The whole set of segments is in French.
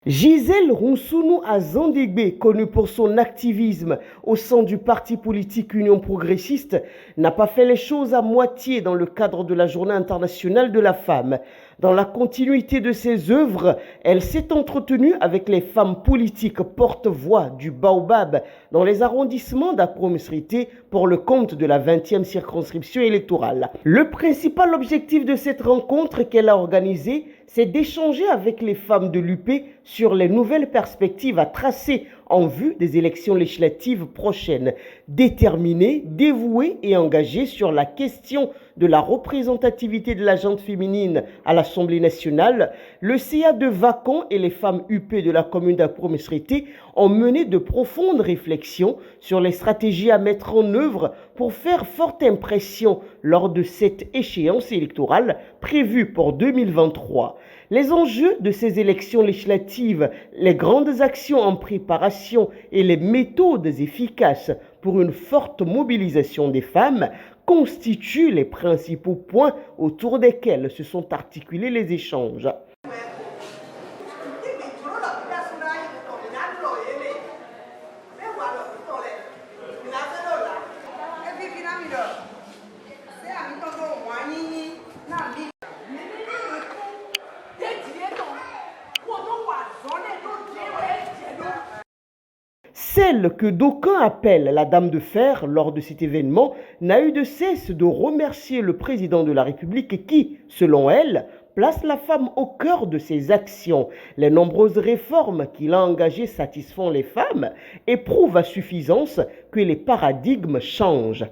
Gisèle Rounsounou Azandegbe, connue pour son activisme au sein du parti politique Union progressiste, n'a pas fait les choses à moitié dans le cadre de la Journée internationale de la femme. Dans la continuité de ses œuvres, elle s'est entretenue avec les femmes politiques porte-voix du Baobab dans les arrondissements d'Akromsrité pour le compte de la 20e circonscription électorale. Le principal objectif de cette rencontre qu'elle a organisée, c'est d'échanger avec les femmes de l'UP sur les nouvelles perspectives à tracer en vue des élections législatives prochaines. Déterminée, dévouée et engagée sur la question de la représentativité de la gente féminine à l'Assemblée nationale, le CA de Vacon et les femmes UP de la commune d'Akromsrité ont mené de profondes réflexions sur les stratégies à mettre en œuvre pour faire forte impression lors de cette échéance électorale prévue pour 2023. Les enjeux de ces élections législatives, les grandes actions en préparation et les méthodes efficaces pour une forte mobilisation des femmes constituent les principaux points autour desquels se sont articulés les échanges. Celle que d'aucuns appellent la Dame de Fer lors de cet événement n'a eu de cesse de remercier le président de la République qui, selon elle, place la femme au cœur de ses actions. Les nombreuses réformes qu'il a engagées satisfont les femmes et prouvent à suffisance que les paradigmes changent.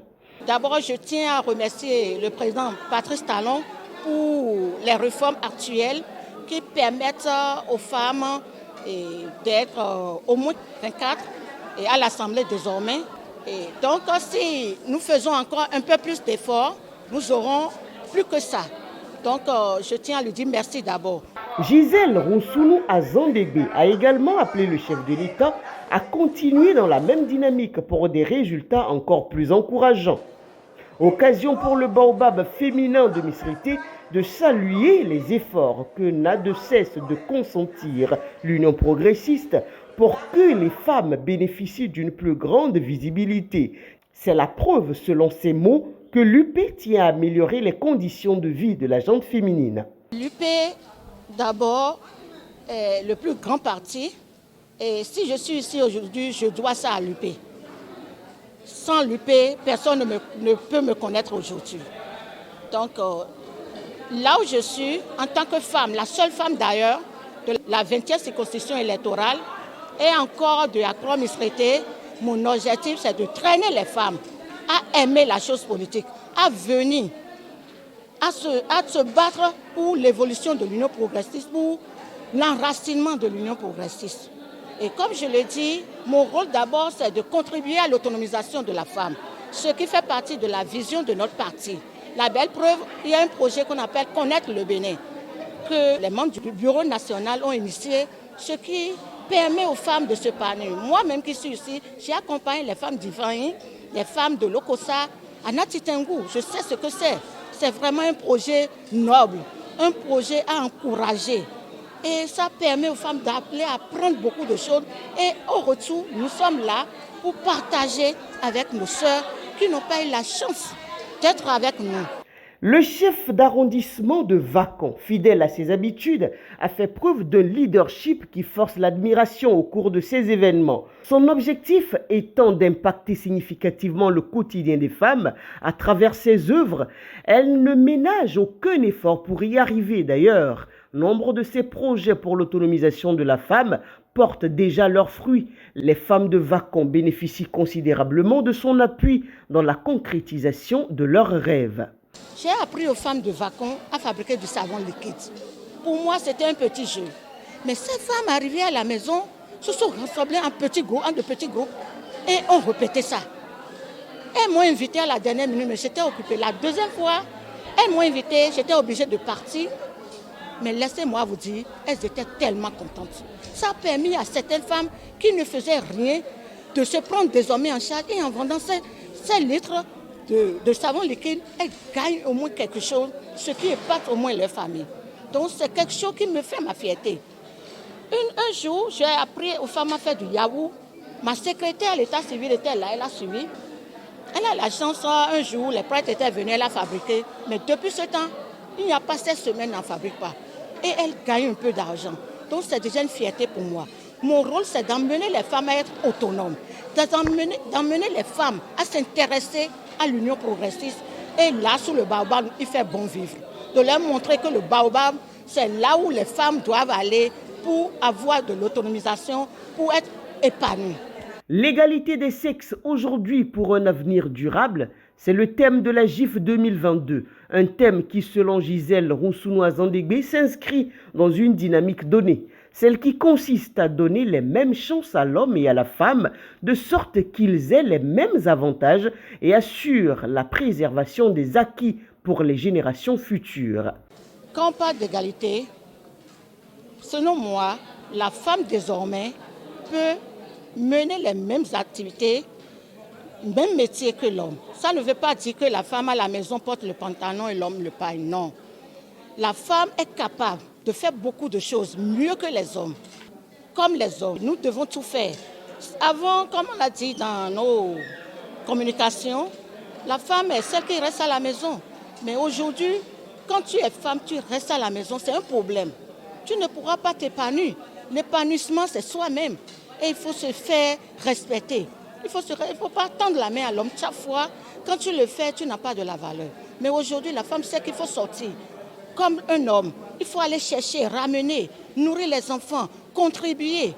D'abord, je tiens à remercier le président Patrice Talon pour les réformes actuelles qui permettent aux femmes d'être au moins 24 et à l'Assemblée désormais. Et donc, si nous faisons encore un peu plus d'efforts, nous aurons plus que ça. Donc, je tiens à lui dire merci d'abord. Gisèle Rounsounou Azandegbe a également appelé le chef de l'État à continuer dans la même dynamique pour des résultats encore plus encourageants. Occasion pour le Baobab féminin de Misrité de saluer les efforts que n'a de cesse de consentir l'Union progressiste pour que les femmes bénéficient d'une plus grande visibilité. C'est la preuve, selon ses mots, que l'UP tient à améliorer les conditions de vie de la gente féminine. L'UP, d'abord, est le plus grand parti. Et si je suis ici aujourd'hui, je dois ça à l'UP. Sans l'UP, personne ne peut me connaître aujourd'hui. Donc, là où je suis, en tant que femme, la seule femme d'ailleurs de la 20e circonscription électorale et encore de Akromsrité, mon objectif c'est de traîner les femmes à aimer la chose politique, à venir, à se battre pour l'évolution de l'Union progressiste, pour l'enracinement de l'Union progressiste. Et comme je l'ai dit, mon rôle d'abord, c'est de contribuer à l'autonomisation de la femme, ce qui fait partie de la vision de notre parti. La belle preuve, il y a un projet qu'on appelle Connaître le Bénin, que les membres du Bureau national ont initié, ce qui permet aux femmes de se parler. Moi-même qui suis ici, j'ai accompagné les femmes d'Ivaï, les femmes de Lokossa, à Natitengou. Je sais ce que c'est. C'est vraiment un projet noble, un projet à encourager. Et ça permet aux femmes d'appeler à apprendre beaucoup de choses. Et au retour, nous sommes là pour partager avec nos sœurs qui n'ont pas eu la chance d'être avec nous. Le chef d'arrondissement de Vacon, fidèle à ses habitudes, a fait preuve d'un leadership qui force l'admiration au cours de ces événements. Son objectif étant d'impacter significativement le quotidien des femmes à travers ses œuvres, elle ne ménage aucun effort pour y arriver d'ailleurs. Nombre de ses projets pour l'autonomisation de la femme portent déjà leurs fruits. Les femmes de Vacon bénéficient considérablement de son appui dans la concrétisation de leurs rêves. J'ai appris aux femmes de Vacon à fabriquer du savon liquide. Pour moi, c'était un petit jeu. Mais ces femmes arrivaient à la maison, se sont rassemblées en de petits groupes et ont répété ça. Elles m'ont invité à la dernière minute, mais j'étais occupée. La deuxième fois, elles m'ont invité, j'étais obligée de partir. Mais laissez-moi vous dire, elles étaient tellement contentes. Ça a permis à certaines femmes qui ne faisaient rien de se prendre désormais en charge et en vendant ces litres de savon liquide, elles gagnent au moins quelque chose, ce qui épate au moins leur famille. Donc c'est quelque chose qui me fait ma fierté. Un jour, j'ai appris aux femmes à faire du yaourt. Ma secrétaire à l'état civil était là, elle a suivi. Elle a la chance, un jour, les prêtres étaient venus, elle a fabriqué. Mais depuis ce temps, il n'y a pas 7 semaines, elle n'en fabrique pas. Et elle gagne un peu d'argent. Donc c'est déjà une fierté pour moi. Mon rôle, c'est d'emmener les femmes à être autonomes, d'emmener les femmes à s'intéresser à l'union progressiste. Et là, sous le baobab, il fait bon vivre. De leur montrer que le baobab, c'est là où les femmes doivent aller pour avoir de l'autonomisation, pour être épanouies. L'égalité des sexes aujourd'hui pour un avenir durable, c'est le thème de la GIF 2022. Un thème qui, selon Gisèle Roussounou-Azandegbe, s'inscrit dans une dynamique donnée. Celle qui consiste à donner les mêmes chances à l'homme et à la femme, de sorte qu'ils aient les mêmes avantages et assurent la préservation des acquis pour les générations futures. Quand on parle d'égalité, selon moi, la femme désormais peut mener les mêmes activités, même métier que l'homme. Ça ne veut pas dire que la femme à la maison porte le pantalon et l'homme le paille, non. La femme est capable de faire beaucoup de choses mieux que les hommes. Comme les hommes, nous devons tout faire. Avant, comme on l'a dit dans nos communications, la femme est celle qui reste à la maison. Mais aujourd'hui, quand tu es femme, tu restes à la maison, c'est un problème. Tu ne pourras pas t'épanouir. L'épanouissement, c'est soi-même. Et il faut se faire respecter. Il ne faut pas tendre la main à l'homme. Chaque fois, quand tu le fais, tu n'as pas de la valeur. Mais aujourd'hui, la femme sait qu'il faut sortir. Comme un homme, il faut aller chercher, ramener, nourrir les enfants, contribuer.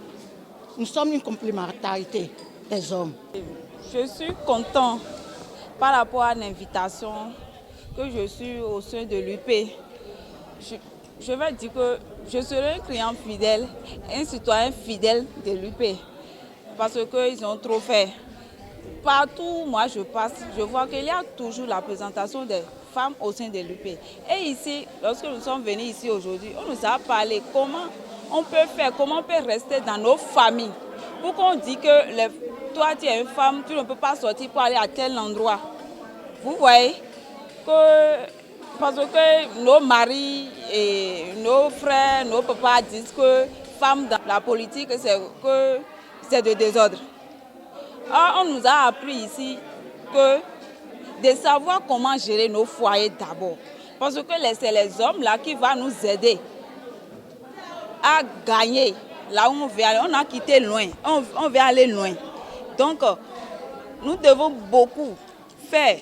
Nous sommes une complémentarité des hommes. Je suis content par rapport à l'invitation que je suis au sein de l'UP. Je vais dire que je serai un client fidèle, un citoyen fidèle de l'UP. Parce qu'ils ont trop fait. Partout où moi je passe, je vois qu'il y a toujours la présentation des femmes au sein de l'UP. Et ici, lorsque nous sommes venus ici aujourd'hui, on nous a parlé comment on peut faire, comment on peut rester dans nos familles. Pour qu'on dise que toi tu es une femme, tu ne peux pas sortir pour aller à tel endroit. Vous voyez parce que nos maris et nos frères, nos papas disent que femme dans la politique, c'est de désordre. Or, on nous a appris ici de savoir comment gérer nos foyers d'abord. Parce que c'est les hommes là qui vont nous aider à gagner là où on veut aller. On a quitté loin, on veut aller loin. Donc, nous devons beaucoup faire.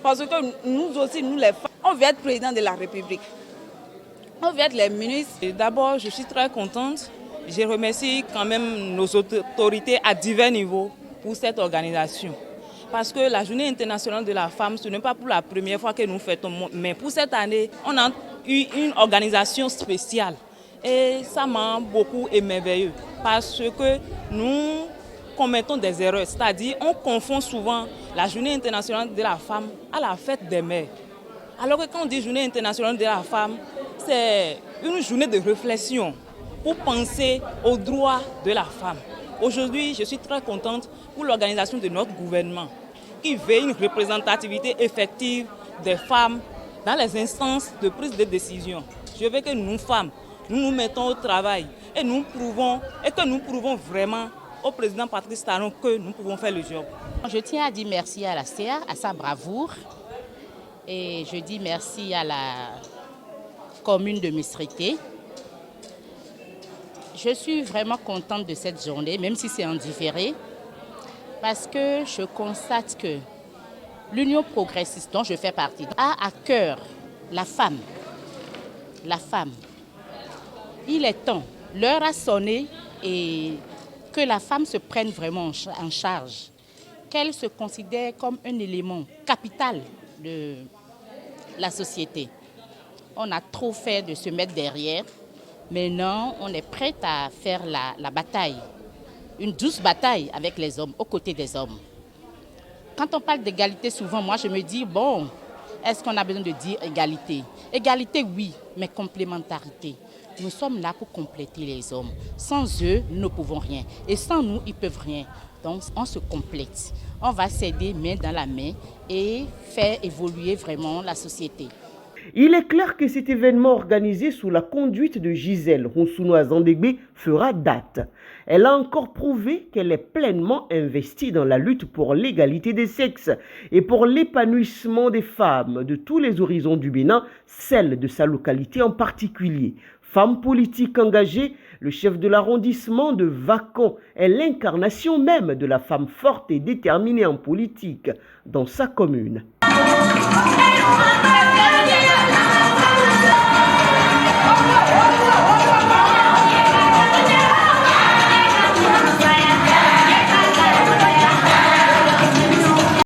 Parce que nous aussi, nous les femmes, on veut être président de la République. On veut être les ministres. D'abord, je suis très contente. Je remercie quand même nos autorités à divers niveaux pour cette organisation. Parce que la Journée internationale de la femme, ce n'est pas pour la première fois que nous fêtons. Mais pour cette année, on a eu une organisation spéciale. Et ça m'a beaucoup émerveillé. Parce que nous commettons des erreurs. C'est-à-dire on confond souvent la Journée internationale de la femme à la fête des mères. Alors que quand on dit Journée internationale de la femme, c'est une journée de réflexion pour penser aux droits de la femme. Aujourd'hui, je suis très contente pour l'organisation de notre gouvernement qui veut une représentativité effective des femmes dans les instances de prise de décision. Je veux que nous, femmes, nous nous mettons au travail et que nous prouvons vraiment au président Patrice Talon que nous pouvons faire le job. Je tiens à dire merci à la CA, à sa bravoure. Et je dis merci à la commune de Mistrité. Je suis vraiment contente de cette journée, même si c'est en différé, parce que je constate que l'Union progressiste dont je fais partie a à cœur la femme. La femme. Il est temps, l'heure a sonné et que la femme se prenne vraiment en charge, qu'elle se considère comme un élément capital de la société. On a trop fait de se mettre derrière. Maintenant, on est prête à faire la bataille, une douce bataille avec les hommes, aux côtés des hommes. Quand on parle d'égalité, souvent, moi, je me dis, bon, est-ce qu'on a besoin de dire égalité? Égalité, oui, mais complémentarité. Nous sommes là pour compléter les hommes. Sans eux, nous ne pouvons rien. Et sans nous, ils ne peuvent rien. Donc, on se complète. On va s'aider main dans la main et faire évoluer vraiment la société. Il est clair que cet événement organisé sous la conduite de Gisèle Ronsuno Azandegbe fera date. Elle a encore prouvé qu'elle est pleinement investie dans la lutte pour l'égalité des sexes et pour l'épanouissement des femmes de tous les horizons du Bénin, celle de sa localité en particulier. Femme politique engagée, le chef de l'arrondissement de Vacon est l'incarnation même de la femme forte et déterminée en politique dans sa commune.